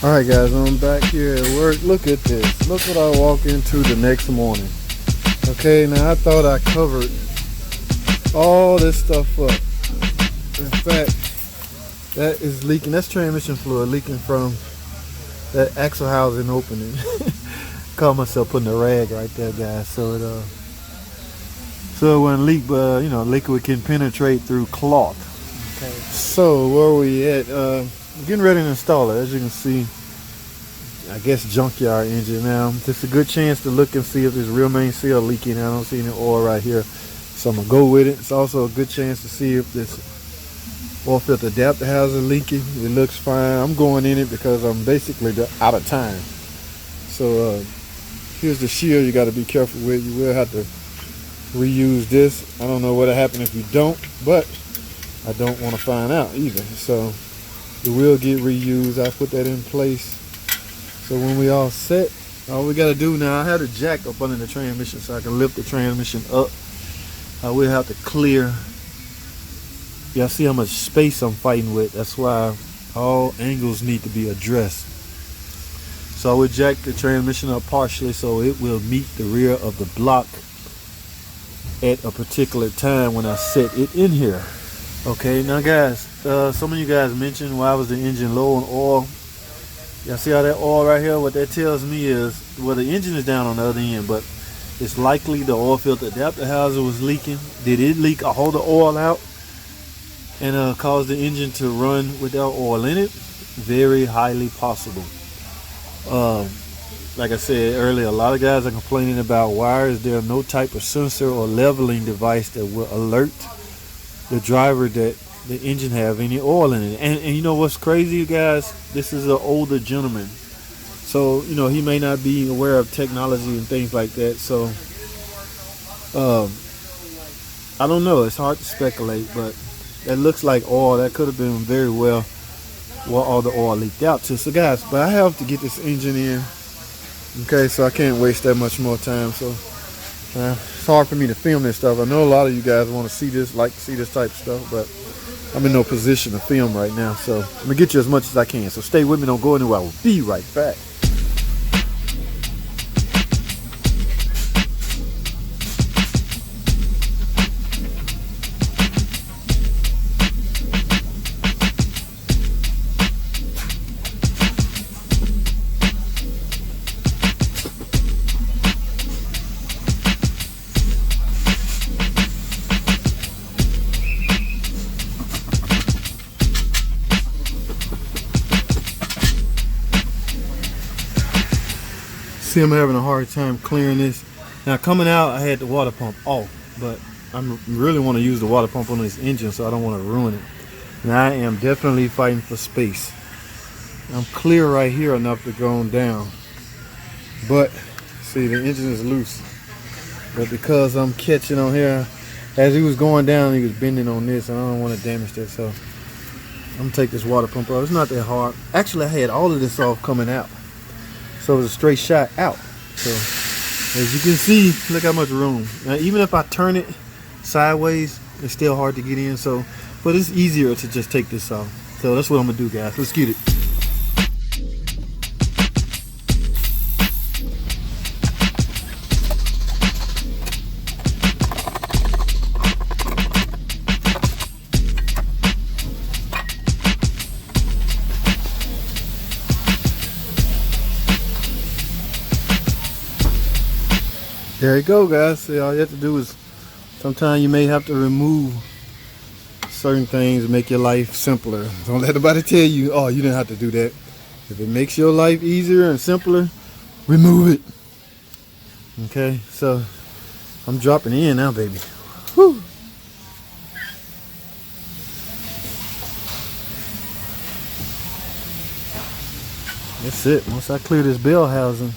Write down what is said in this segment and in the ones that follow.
Alright guys, I'm back here at work. Look at this. Look what I walk into the next morning. Okay, now I thought I covered all this stuff up. In fact, that is leaking. That's transmission fluid leaking from that axle housing opening. Caught myself putting a rag right there, guys, so it wouldn't leak, but you know, liquid can penetrate through cloth. Okay. So where are we at? Getting ready to install it. As you can see, I guess junkyard engine. Now, it's a good chance to look and see if this rear main seal leaking. I don't see any oil right here, so I'm gonna go with it. It's also a good chance to see if this oil filter adapter housing leaking. It looks fine. I'm going in it because I'm basically out of time. So here's the shield you got to be careful with. You will have to reuse this. I don't know what'll happen if you don't, but I don't want to find out either. So it will get reused. I put that in place. So when we all set, all we got to do now, I had a jack up under the transmission so I can lift the transmission up. I will have to clear. Y'all see how much space I'm fighting with. That's why all angles need to be addressed. So I will jack the transmission up partially so it will meet the rear of the block at a particular time when I set it in here. Okay, now guys, some of you guys mentioned why was the engine low on oil. Y'all see how that oil right here? What that tells me is, well, the engine is down on the other end, but it's likely the oil filter adapter housing was leaking. Did it leak all the oil out and cause the engine to run without oil in it? Very highly possible. Like I said earlier, a lot of guys are complaining about why is there no type of sensor or leveling device that will alert the driver that the engine have any oil in it. And you know what's crazy, guys? This is an older gentleman, so you know he may not be aware of technology and things like that. So I don't know, it's hard to speculate, but that looks like oil. That could have been very well where all the oil leaked out to. So guys, but I have to get this engine in, okay, so I can't waste that much more time. So it's hard for me to film this stuff. I know a lot of you guys want to see this, like to see this type of stuff, but I'm in no position to film right now. So I'm gonna get you as much as I can, so stay with me, don't go anywhere. I will be right back. See, I'm having a hard time clearing this. Now coming out, I had the water pump off, but I really want to use the water pump on this engine, so I don't want to ruin it. And I am definitely fighting for space. I'm clear right here enough to go on down, but see, the engine is loose. But because I'm catching on here, as he was going down, he was bending on this, and I don't want to damage that, so I'm gonna take this water pump off. It's not that hard. Actually, I had all of this off coming out, so it was a straight shot out. So as you can see, look how much room. Now even if I turn it sideways, it's still hard to get in. So, but it's easier to just take this off. So that's what I'm gonna do, guys. Let's get it. There you go, guys. See, all you have to do is, sometimes you may have to remove certain things to make your life simpler. Don't let nobody tell you, oh, you didn't have to do that. If it makes your life easier and simpler, remove it. Okay, so I'm dropping in now, baby. Whew. That's it. Once I clear this bell housing,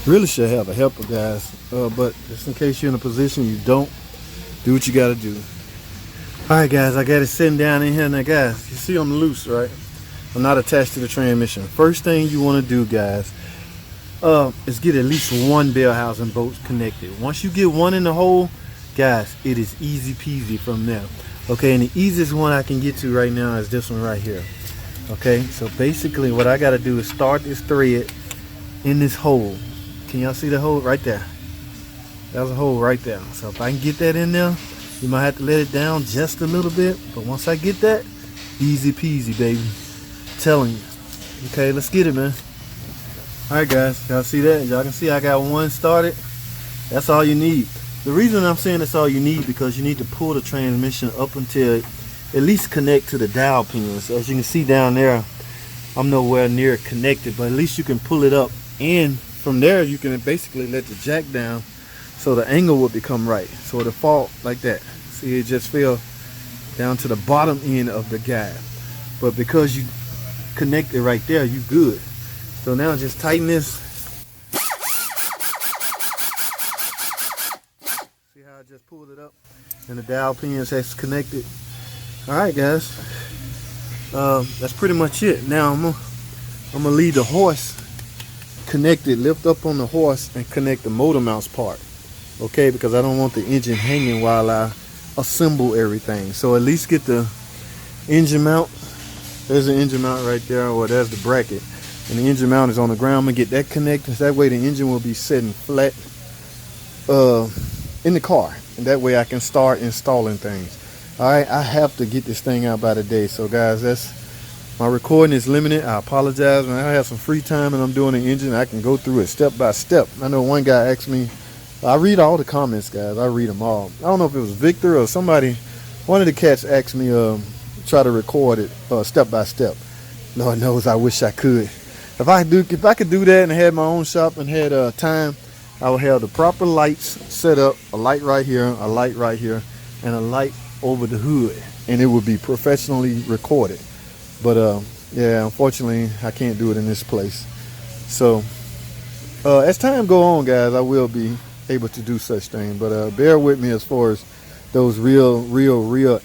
really should have a helper, guys, but just in case you're in a position you don't, do what you got to do. All right, guys, I got it sitting down in here now, guys. You see I'm loose, right? I'm not attached to the transmission. First thing you want to do, guys, is get at least one bell housing bolt connected. Once you get one in the hole, guys, it is easy peasy from there. Okay, and the easiest one I can get to right now is this one right here. Okay, so basically what I got to do is start this thread in this hole. Can y'all see the hole right there? There's a hole right there. So if I can get that in there, you might have to let it down just a little bit, but once I get that, easy peasy, baby. I'm telling you. Okay, let's get it, man. All right, guys, y'all see that? Y'all can see I got one started. That's all you need. The reason I'm saying that's all you need, because you need to pull the transmission up until at least connect to the dowel pins. As you can see down there, I'm nowhere near connected, but at least you can pull it up, and from there you can basically let the jack down so the angle will become right, so it'll fall like that. See, it just fell down to the bottom end of the guide, but because you connect it right there, you good. So now just tighten this. See how I just pulled it up and the dowel pins has connected. All right, guys, that's pretty much it. Now I'm gonna leave the horse connected, lift up on the horse and connect the motor mounts part. Okay, because I don't want the engine hanging while I assemble everything. So at least get the engine mount. There's the engine mount right there, or there's the bracket, and the engine mount is on the ground. I'm gonna get that connected. That way the engine will be sitting flat in the car, and that way I can start installing things. All right, I have to get this thing out by today. So guys, that's my recording is limited. I apologize. When I have some free time and I'm doing the engine, I can go through it step by step. I know one guy asked me, I read all the comments, guys. I read them all. I don't know if it was Victor or somebody. One of the cats asked me try to record it step by step. Lord knows I wish I could. If I could do that and had my own shop and had time, I would have the proper lights set up, a light right here, a light right here, and a light over the hood, and it would be professionally recorded. But yeah, unfortunately I can't do it in this place. So as time go on, guys, I will be able to do such things, but bear with me as far as those real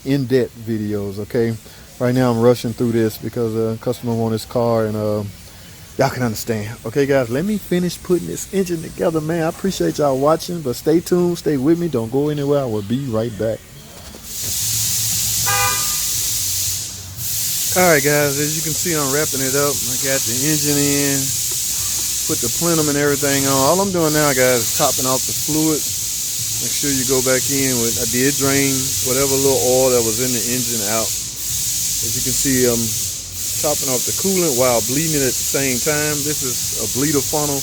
in-depth videos. Okay, right now I'm rushing through this because a customer wants his car, and y'all can understand. Okay, guys, let me finish putting this engine together, man. I appreciate y'all watching, but stay tuned, stay with me, don't go anywhere. I will be right back. Alright, guys, as you can see, I'm wrapping it up. I got the engine in, put the plenum and everything on. All I'm doing now, guys, is topping off the fluid. Make sure you go back in with, I did drain whatever little oil that was in the engine out. As you can see, I'm topping off the coolant while bleeding it at the same time. This is a bleeder funnel,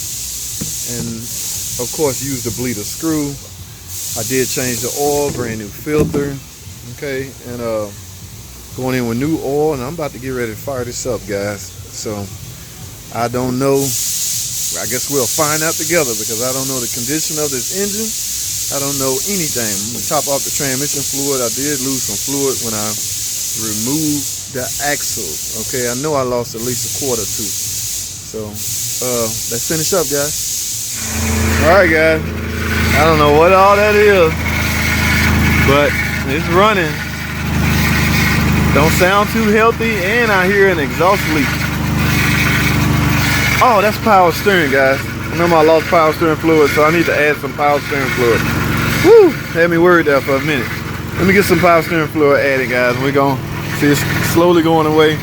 and of course use the bleeder screw. I did change the oil, brand new filter. Okay, and going in with new oil, and I'm about to get ready to fire this up, guys. So I don't know, I guess we'll find out together, because I don't know the condition of this engine. I don't know anything. I'm gonna top off the transmission fluid. I did lose some fluid when I removed the axles. Okay, I know I lost at least a quart or two. So let's finish up, guys. All right, guys, I don't know what all that is, but it's running. Don't sound too healthy, and I hear an exhaust leak. Oh, that's power steering, guys. Remember, I lost power steering fluid, so I need to add some power steering fluid. Woo! Had me worried there for a minute. Let me get some power steering fluid added, guys. We're gonna see it's slowly going away.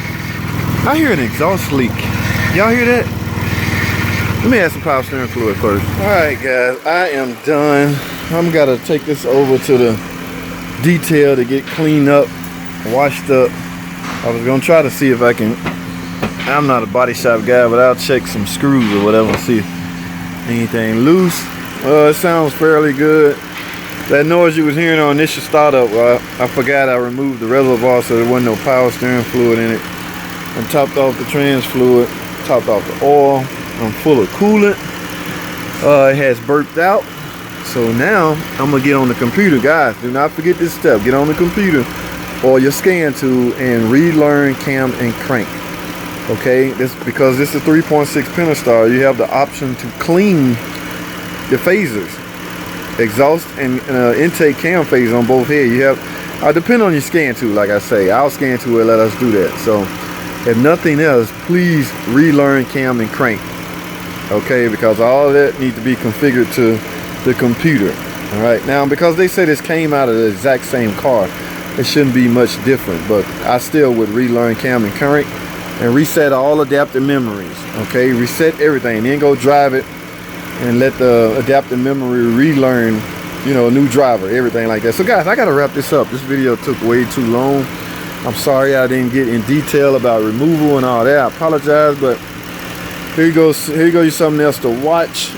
I hear an exhaust leak. Y'all hear that? Let me add some power steering fluid first. All right, guys, I am done. I'm gonna take this over to the detail to get cleaned up, washed up. I was gonna try to see if I can, I'm not a body shop guy, but I'll check some screws or whatever and see if anything loose. It sounds fairly good. That noise you was hearing on initial startup, I forgot I removed the reservoir, so there wasn't no power steering fluid in it. I topped off the trans fluid, topped off the oil. I'm full of coolant. It has burped out. So now I'm gonna get on the computer, guys. Do not forget this step. Get on the computer or your scan tool and relearn cam and crank. Okay, because this is 3.6 Pentastar. You have the option to clean the phasers, exhaust and intake cam phase on both heads. You have, depend on your scan tool. Like I say, our scan tool will let us do that. So if nothing else, please relearn cam and crank. Okay, because all of that needs to be configured to the computer. All right, now because they say this came out of the exact same car, it shouldn't be much different, but I still would relearn cam and current and reset all adaptive memories. Okay, reset everything, then go drive it and let the adaptive memory relearn, you know, a new driver, everything like that. So guys, I gotta wrap this up. This video took way too long. I'm sorry I didn't get in detail about removal and all that. I apologize, but here you go. Here you go. Something else to watch.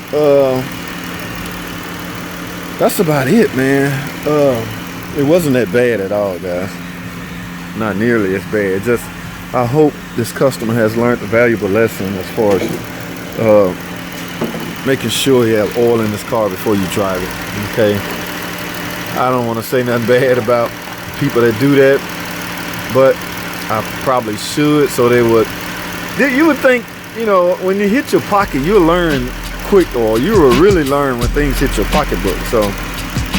That's about it, man. It wasn't that bad at all, guys. Not nearly as bad. Just, I hope this customer has learned a valuable lesson as far as making sure you have oil in this car before you drive it. Okay. I don't want to say nothing bad about people that do that, but I probably should, so they would. You would think, you know, when you hit your pocket, you'll learn quick, or you will really learn when things hit your pocketbook. So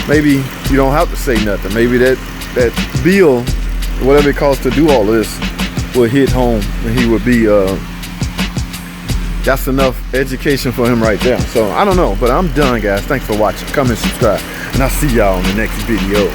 maybe you don't have to say nothing. Maybe that bill, whatever it costs to do all this, will hit home, and he would be that's enough education for him right there. So I don't know, but I'm done, guys. Thanks for watching. Come and subscribe, and I'll see y'all in the next video.